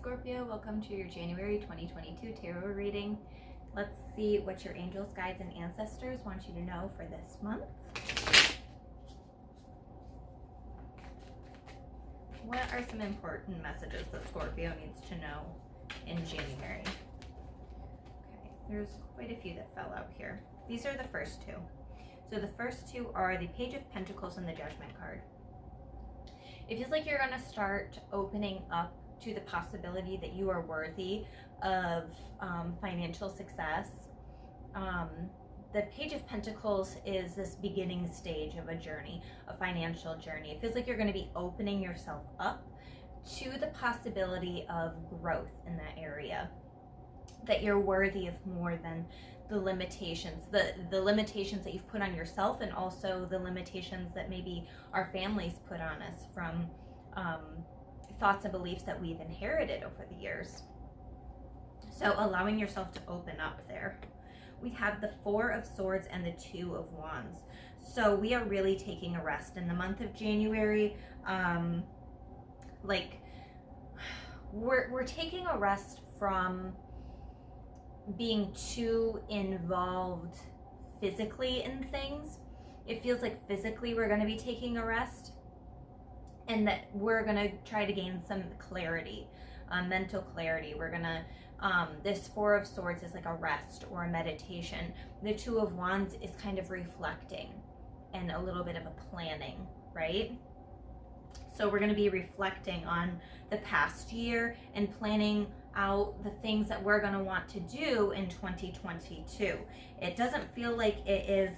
Scorpio, welcome to your January 2022 tarot reading. Let's see what your angels, guides, and ancestors want you to know for this month. What are some important messages that Scorpio needs to know in January? Okay, there's quite a few that fell out here. These are the first two. So the first two are the Page of Pentacles and the Judgment card. It feels like you're going to start opening up to the possibility that you are worthy of financial success. The Page of Pentacles is this beginning stage of a journey, a financial journey. It feels like you're going to be opening yourself up to the possibility of growth in that area, that you're worthy of more than the limitations, the limitations that you've put on yourself, and also the limitations that maybe our families put on us from thoughts and beliefs that we've inherited over the years. So allowing yourself to open up there. We have the Four of Swords and the Two of Wands. So we are really taking a rest in the month of January. We're taking a rest from being too involved physically in things. It feels like physically we're going to be taking a rest, and that we're going to try to gain some clarity, mental clarity. We're going to, this Four of Swords is like a rest or a meditation. The Two of Wands is kind of reflecting and a little bit of a planning, right? So we're going to be reflecting on the past year and planning out the things that we're going to want to do in 2022. It doesn't feel like it is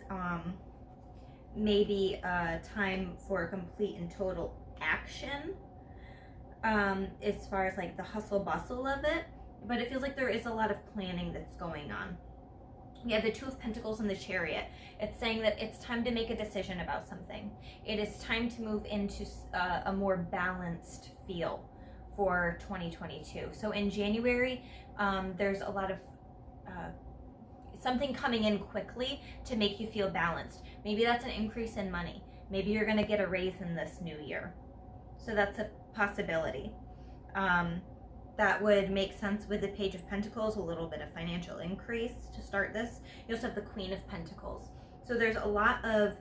maybe a time for complete and total action as far as like the hustle bustle of it, but it feels like there is a lot of planning that's going on. We have the Two of Pentacles and the Chariot. It's saying that it's time to make a decision about something. It is time to move into a more balanced feel for 2022. So in January, there's a lot of something coming in quickly to make you feel balanced. Maybe that's an increase in money. Maybe you're going to get a raise in this new year. So that's a possibility. That would make sense with the Page of Pentacles, a little bit of financial increase to start this. You also have the Queen of Pentacles. So there's a lot of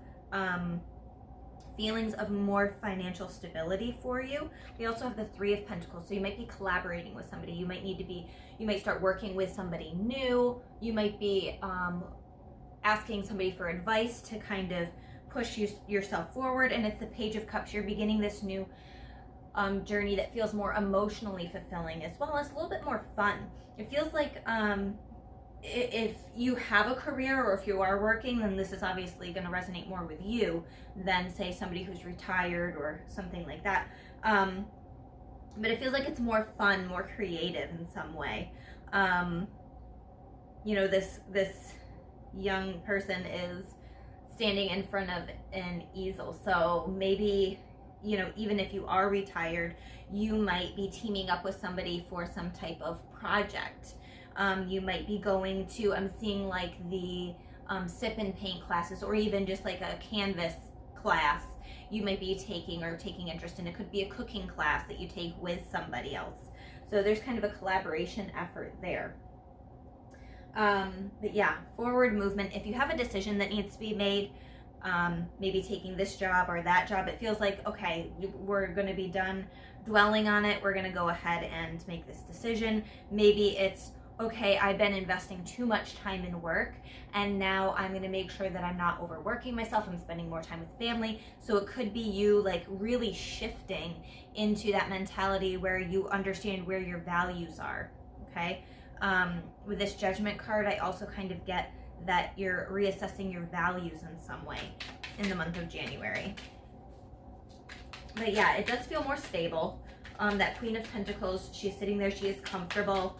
feelings of more financial stability for you. We also have the Three of Pentacles. So you might be collaborating with somebody. You might start working with somebody new. You might be asking somebody for advice to kind of push yourself forward. And it's the Page of Cups. You're beginning this new journey that feels more emotionally fulfilling, as well as a little bit more fun. It feels like if you have a career or if you are working, then this is obviously going to resonate more with you than say somebody who's retired or something like that. But it feels like it's more fun, more creative in some way. You know, this young person is standing in front of an easel, so maybe, you know, even if you are retired, you might be teaming up with somebody for some type of project. You might be going to, I'm seeing like the sip and paint classes, or even just like a canvas class you might be taking interest in. It could be a cooking class that you take with somebody else. So there's kind of a collaboration effort there. But yeah, forward movement. If you have a decision that needs to be made, maybe taking this job or that job, it feels like, okay, we're going to be done dwelling on it. We're going to go ahead and make this decision. Maybe it's, okay, I've been investing too much time in work, and now I'm going to make sure that I'm not overworking myself. I'm spending more time with family. So it could be you like really shifting into that mentality where you understand where your values are. Okay. With this Judgment card, I also kind of get that you're reassessing your values in some way in the month of January. But yeah, it does feel more stable. That Queen of Pentacles, she's sitting there, she is comfortable.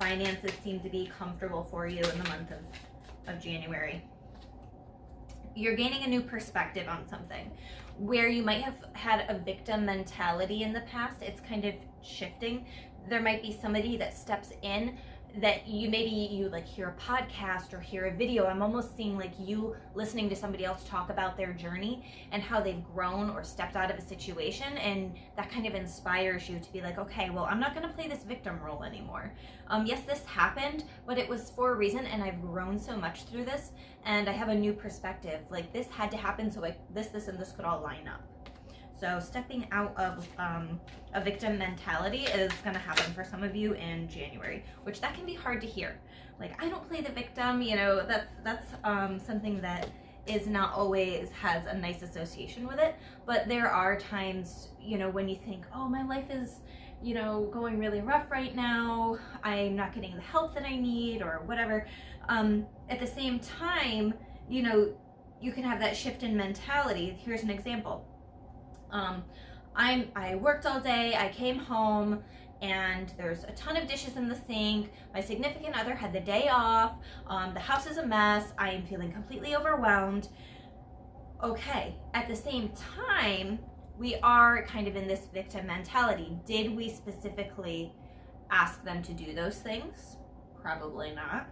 Finances seem to be comfortable for you in the month of January. You're gaining a new perspective on something. Where you might have had a victim mentality in the past, it's kind of shifting. There might be somebody that steps in that maybe you like hear a podcast or hear a video. I'm almost seeing like you listening to somebody else talk about their journey and how they've grown or stepped out of a situation, and that kind of inspires you to be like, okay, well, I'm not going to play this victim role anymore. Yes, this happened, but it was for a reason, and I've grown so much through this, and I have a new perspective. Like, this had to happen so this and this could all line up. So stepping out of a victim mentality is going to happen for some of you in January, which that can be hard to hear. Like, I don't play the victim, you know, that's something that is not always has a nice association with it. But there are times, you know, when you think, oh, my life is, you know, going really rough right now, I'm not getting the help that I need or whatever. At the same time, you know, you can have that shift in mentality. Here's an example. I worked all day, I came home, and there's a ton of dishes in the sink. My significant other had the day off. The house is a mess. I am feeling completely overwhelmed. Okay, at the same time, we are kind of in this victim mentality. Did we specifically ask them to do those things? Probably not.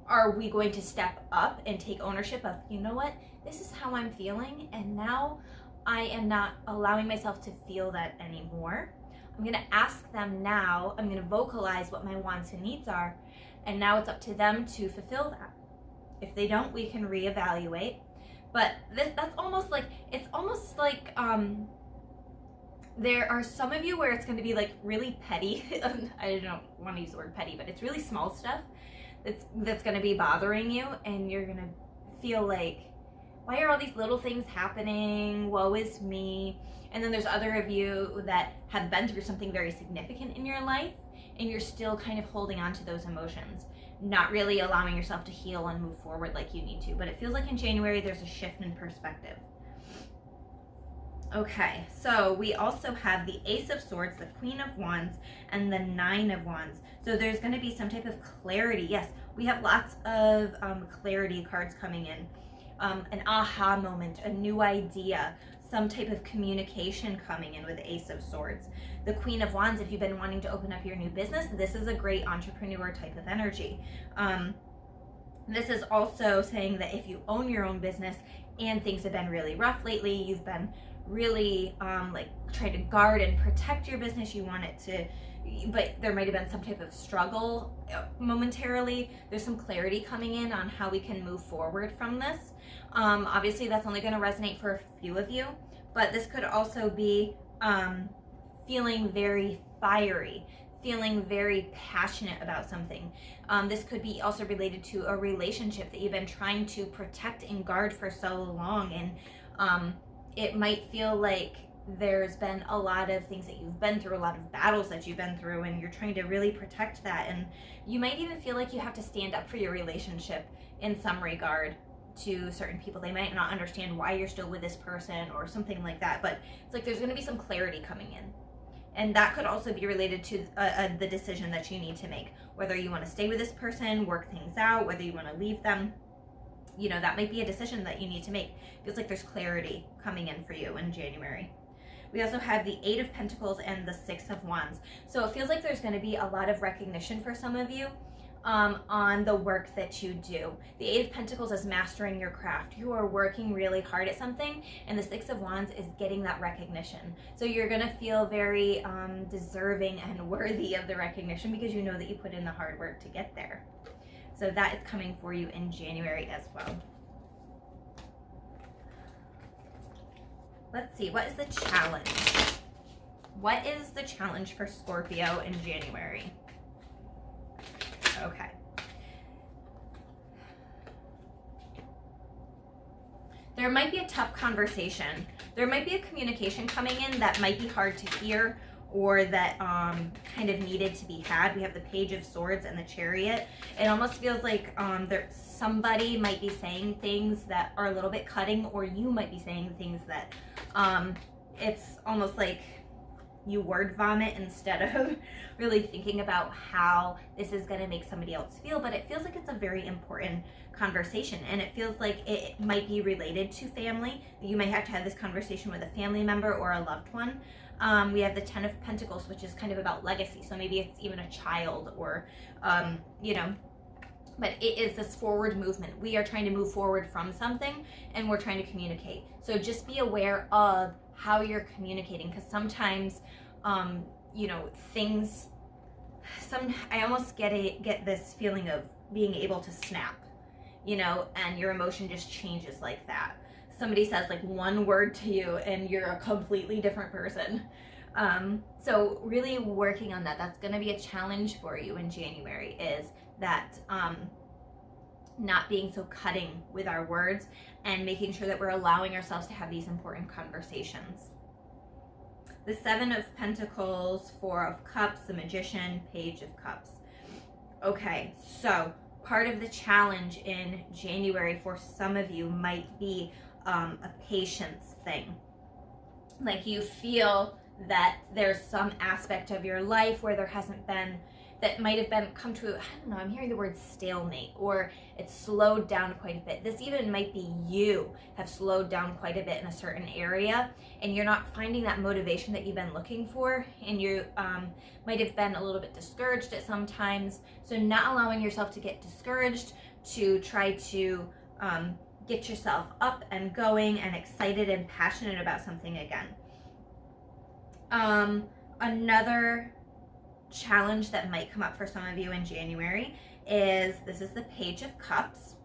Are we going to step up and take ownership of, you know what, this is how I'm feeling, and now I am not allowing myself to feel that anymore. I'm going to ask them now, I'm going to vocalize what my wants and needs are, and now it's up to them to fulfill that. If they don't, we can reevaluate. But that's almost like, it's almost like there are some of you where it's going to be like really petty. I don't want to use the word petty, but it's really small stuff that's going to be bothering you, and you're going to feel like, why are all these little things happening? Woe is me. And then there's other of you that have been through something very significant in your life, and you're still kind of holding on to those emotions, not really allowing yourself to heal and move forward like you need to. But it feels like in January there's a shift in perspective. Okay, so we also have the Ace of Swords, the Queen of Wands, and the Nine of Wands. So there's going to be some type of clarity. Yes, we have lots of clarity cards coming in. An aha moment, a new idea, some type of communication coming in with the Ace of Swords. The Queen of Wands, if you've been wanting to open up your new business, this is a great entrepreneur type of energy. This is also saying that if you own your own business and things have been really rough lately, you've been really like trying to guard and protect your business, you want it to, but there might have been some type of struggle momentarily. There's some clarity coming in on how we can move forward from this. Obviously that's only going to resonate for a few of you, but this could also be feeling very fiery, feeling very passionate about something. This could be also related to a relationship that you've been trying to protect and guard for so long, and it might feel like there's been a lot of things that you've been through, a lot of battles that you've been through, and you're trying to really protect that. And you might even feel like you have to stand up for your relationship in some regard to certain people. They might not understand why you're still with this person or something like that, but it's like there's going to be some clarity coming in. And that could also be related to the decision that you need to make, whether you want to stay with this person, work things out, whether you want to leave them. You know, that might be a decision that you need to make. It feels like there's clarity coming in for you in January. We also have the Eight of Pentacles and the Six of Wands. So it feels like there's going to be a lot of recognition for some of you on the work that you do. The Eight of Pentacles is mastering your craft. You are working really hard at something, and the Six of Wands is getting that recognition. So you're going to feel very deserving and worthy of the recognition because you know that you put in the hard work to get there. So that is coming for you in January as well. Let's see, what is the challenge? What is the challenge for Scorpio in January? Okay. There might be a tough conversation. There might be a communication coming in that might be hard to hear, or that kind of needed to be had. We have the Page of Swords and the Chariot. It almost feels like somebody might be saying things that are a little bit cutting, or you might be saying things that it's almost like you word vomit instead of really thinking about how this is going to make somebody else feel. But it feels like it's a very important conversation, and it feels like it might be related to family. You might have to have this conversation with a family member or a loved one. We have the 10 of Pentacles, which is kind of about legacy. So maybe it's even a child or, you know, but it is this forward movement. We are trying to move forward from something, and we're trying to communicate. So just be aware of how you're communicating, because sometimes, you know, things, I almost get this feeling of being able to snap, you know, and your emotion just changes like that. Somebody says like one word to you and you're a completely different person. So really working on that. That's going to be a challenge for you in January, is that not being so cutting with our words and making sure that we're allowing ourselves to have these important conversations. The 7 of Pentacles, 4 of Cups, the Magician, Page of Cups. Okay, so part of the challenge in January for some of you might be a patience thing. Like you feel that there's some aspect of your life where there hasn't been, that might have been come to, I don't know, I'm hearing the word stalemate, or it's slowed down quite a bit. This even might be you have slowed down quite a bit in a certain area, and you're not finding that motivation that you've been looking for, and you might have been a little bit discouraged at some times. So not allowing yourself to get discouraged, to try to get yourself up and going and excited and passionate about something again. Another challenge that might come up for some of you in January is, this is the Page of Cups.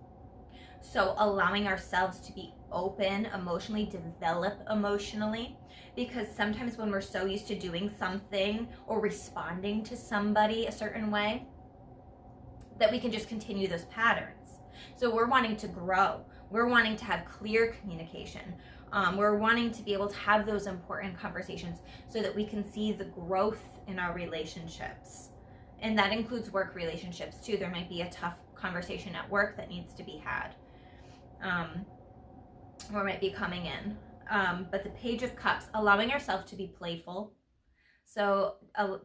So allowing ourselves to be open emotionally, develop emotionally, because sometimes when we're so used to doing something or responding to somebody a certain way, that we can just continue those patterns. So we're wanting to grow. We're wanting to have clear communication. We're wanting to be able to have those important conversations so that we can see the growth in our relationships. And that includes work relationships too. There might be a tough conversation at work that needs to be had, or might be coming in. But the Page of Cups, allowing ourselves to be playful. So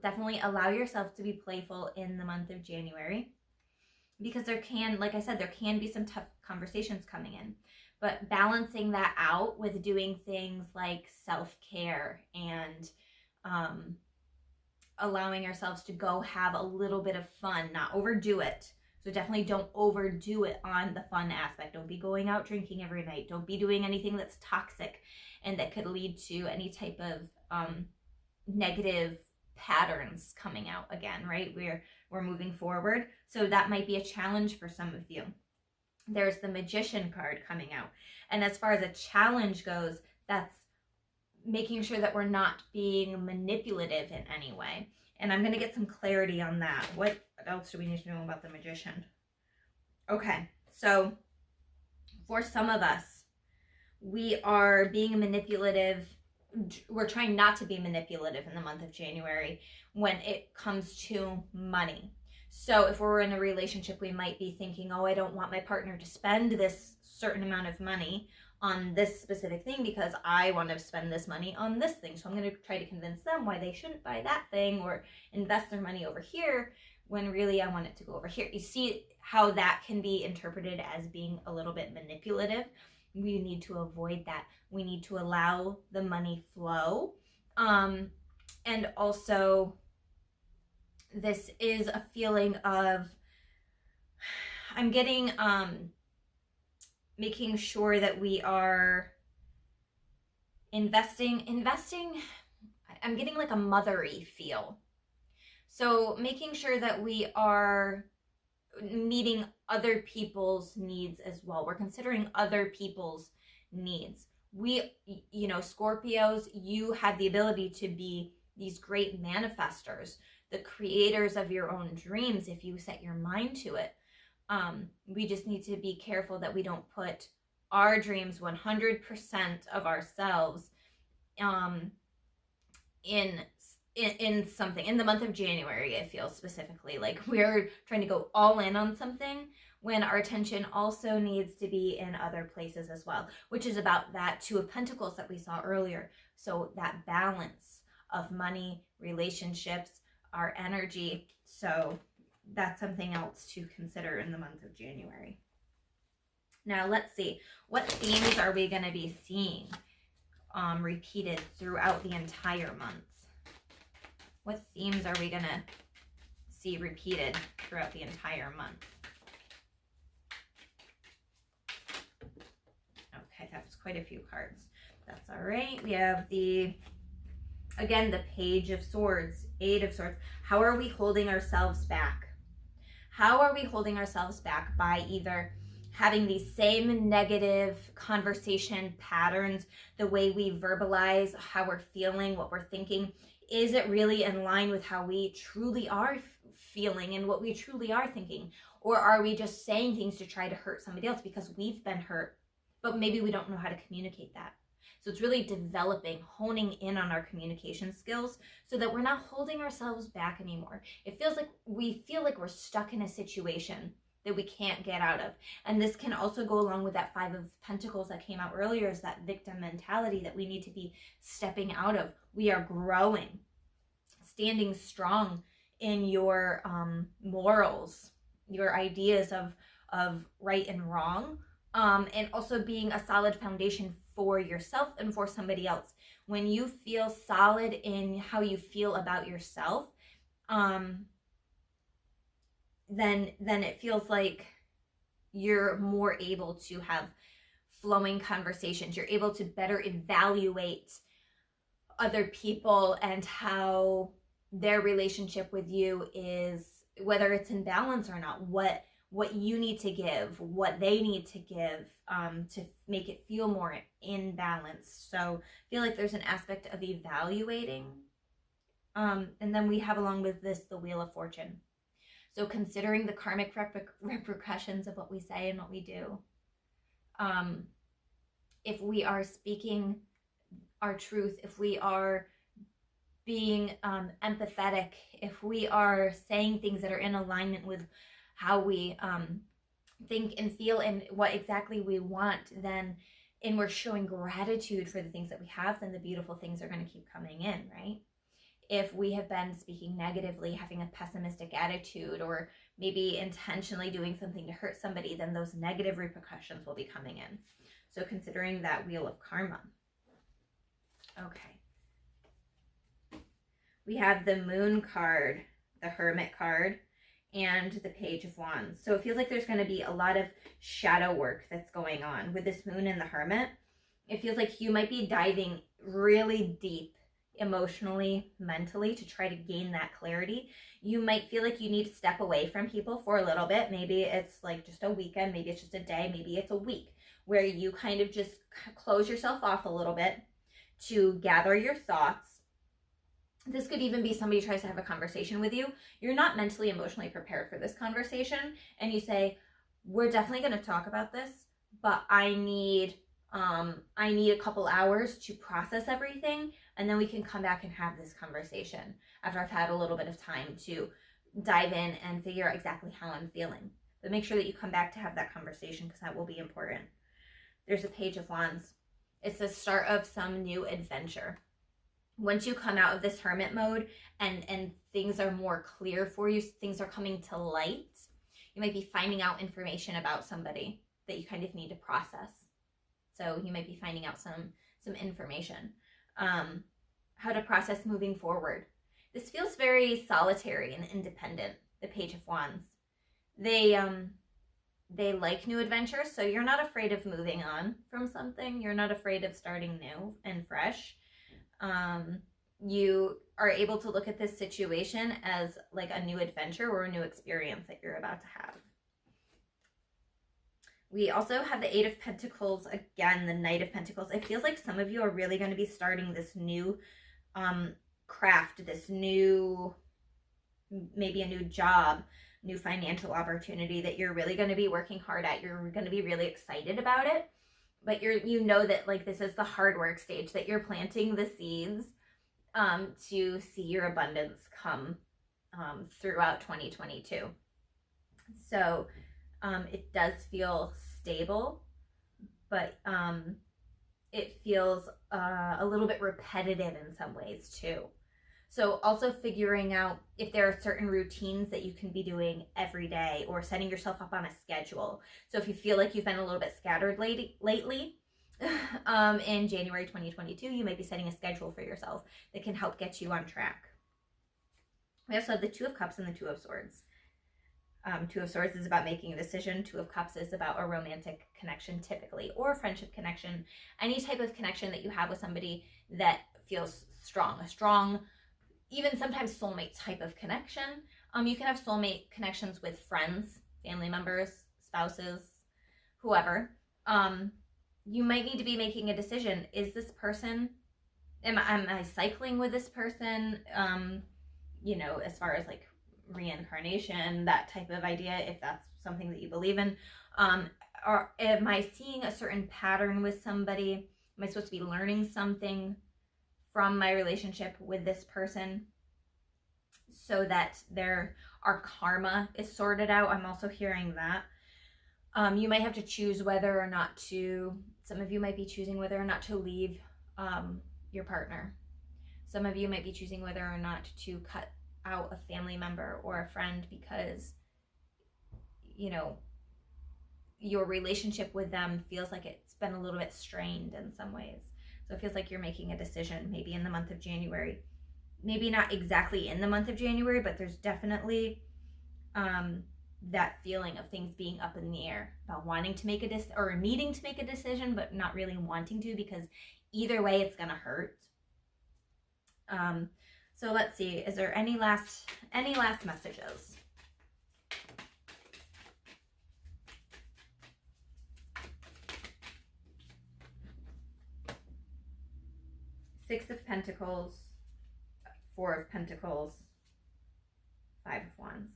definitely allow yourself to be playful in the month of January, because there can, like I said, there can be some tough conversations coming in. But balancing that out with doing things like self-care and allowing ourselves to go have a little bit of fun, not overdo it. So definitely don't overdo it on the fun aspect. Don't be going out drinking every night. Don't be doing anything that's toxic and that could lead to any type of negative patterns coming out again, right? We're moving forward. So that might be a challenge for some of you. There's the Magician card coming out. And as far as a challenge goes, that's making sure that we're not being manipulative in any way. And I'm going to get some clarity on that. What else do we need to know about the Magician? Okay, so for some of us, we are being manipulative. We're trying not to be manipulative in the month of January when it comes to money. So if we're in a relationship, we might be thinking, oh, I don't want my partner to spend this certain amount of money on this specific thing because I want to spend this money on this thing. So I'm going to try to convince them why they shouldn't buy that thing or invest their money over here when really I want it to go over here. You see how that can be interpreted as being a little bit manipulative. We need to avoid that. We need to allow the money flow. And also, this is a feeling of, I'm getting, making sure that we are investing, I'm getting like a mothery feel. So making sure that we are meeting other people's needs as well. We're considering other people's needs. We, you know, Scorpios, you have the ability to be these great manifestors, the creators of your own dreams if you set your mind to it. We just need to be careful that we don't put our dreams, 100% of ourselves, in something. In the month of January, I feel specifically like we're trying to go all in on something when our attention also needs to be in other places as well, which is about that Two of Pentacles that we saw earlier. So that balance of money, relationships, our energy. So that's something else to consider in the month of January. Now let's see, what themes are we going to be seeing repeated throughout the entire month? What themes are we going to see repeated throughout the entire month? Okay, that was quite a few cards. That's all right. We have again, the Page of Swords, Eight of Swords. How are we holding ourselves back? How are we holding ourselves back by either having these same negative conversation patterns, the way we verbalize how we're feeling, what we're thinking? Is it really in line with how we truly are feeling and what we truly are thinking? Or are we just saying things to try to hurt somebody else because we've been hurt, but maybe we don't know how to communicate that? So it's really developing, honing in on our communication skills so that we're not holding ourselves back anymore. It feels like we feel like we're stuck in a situation that we can't get out of. And this can also go along with that Five of Pentacles that came out earlier, is that victim mentality that we need to be stepping out of. We are growing, standing strong in your morals, your ideas of right and wrong, and also being a solid foundation for yourself and for somebody else. When you feel solid in how you feel about yourself, then it feels like you're more able to have flowing conversations. You're able to better evaluate other people and how their relationship with you is, whether it's in balance or not, what you need to give, what they need to give, to make it feel more in balance. So I feel like there's an aspect of evaluating. And then we have, along with this, the Wheel of Fortune. So considering the karmic repercussions of what we say and what we do. If we are speaking our truth, if we are being empathetic, if we are saying things that are in alignment with how we think and feel and what exactly we want, then, and we're showing gratitude for the things that we have, then the beautiful things are going to keep coming in, right? If we have been speaking negatively, having a pessimistic attitude, or maybe intentionally doing something to hurt somebody, then those negative repercussions will be coming in. So considering that Wheel of Karma. Okay. We have the Moon card, the Hermit card, and the Page of Wands. So it feels like there's going to be a lot of shadow work that's going on with this Moon and the Hermit. It feels like you might be diving really deep emotionally, mentally, to try to gain that clarity. You might feel like you need to step away from people for a little bit. Maybe it's like just a weekend, maybe it's just a day, maybe it's a week, where you kind of just close yourself off a little bit to gather your thoughts. This could even be somebody tries to have a conversation with you. You're not mentally, emotionally prepared for this conversation, and you say, we're definitely going to talk about this, but I need a couple hours to process everything, and then we can come back and have this conversation after I've had a little bit of time to dive in and figure out exactly how I'm feeling. But make sure that you come back to have that conversation, because that will be important. There's a Page of Wands. It's the start of some new adventure. Once you come out of this hermit mode and things are more clear for you, things are coming to light, you might be finding out information about somebody that you kind of need to process. So you might be finding out some information. How to process moving forward. This feels very solitary and independent, the Page of Wands. They like new adventures, so you're not afraid of moving on from something. You're not afraid of starting new and fresh. You are able to look at this situation as like a new adventure or a new experience that you're about to have. We also have the Eight of Pentacles, again, the Knight of Pentacles. It feels like some of you are really going to be starting this new craft, this new, maybe a new job, new financial opportunity that you're really going to be working hard at. You're going to be really excited about it, but you know that like this is the hard work stage, that you're planting the seeds to see your abundance come throughout 2022. So it does feel stable, but it feels a little bit repetitive in some ways too. So also figuring out if there are certain routines that you can be doing every day, or setting yourself up on a schedule. So if you feel like you've been a little bit scattered lately, in January 2022, you might be setting a schedule for yourself that can help get you on track. We also have the Two of Cups and the Two of Swords. Two of Swords is about making a decision. Two of Cups is about a romantic connection typically, or a friendship connection. Any type of connection that you have with somebody that feels strong, a strong, even sometimes soulmate type of connection. You can have soulmate connections with friends, family members, spouses, whoever. You might need to be making a decision. Is this person, am I cycling with this person? You know, as far as like reincarnation, that type of idea, if that's something that you believe in. Or am I seeing a certain pattern with somebody? Am I supposed to be learning something from my relationship with this person so that our karma is sorted out? I'm also hearing that. You might have to choose whether or not to, some of you might be choosing whether or not to leave your partner. Some of you might be choosing whether or not to cut out a family member or a friend because, you know, your relationship with them feels like it's been a little bit strained in some ways. So it feels like you're making a decision maybe in the month of January. Maybe not exactly in the month of January, but there's definitely that feeling of things being up in the air, about wanting to make or needing to make a decision, but not really wanting to, because either way it's gonna hurt. So let's see, is there any last messages? Six of Pentacles, Four of Pentacles, Five of Wands.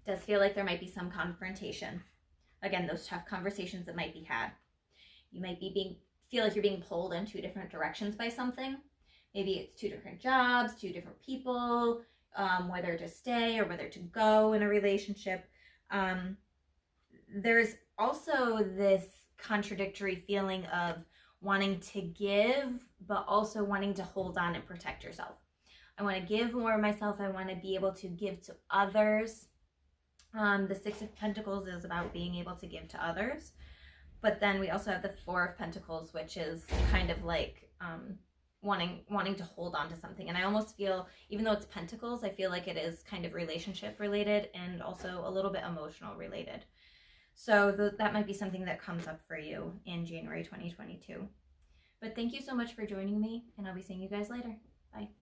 It does feel like there might be some confrontation. Again, those tough conversations that might be had. You might be feel like you're being pulled in two different directions by something. Maybe it's two different jobs, two different people, whether to stay or whether to go in a relationship. There's also this contradictory feeling of wanting to give, but also wanting to hold on and protect yourself. I want to give more of myself. I want to be able to give to others. The Six of Pentacles is about being able to give to others. But then we also have the Four of Pentacles, which is kind of like wanting to hold on to something. And I almost feel, even though it's Pentacles, I feel like it is kind of relationship related and also a little bit emotional related. So that might be something that comes up for you in January 2022. But thank you so much for joining me, and I'll be seeing you guys later. Bye.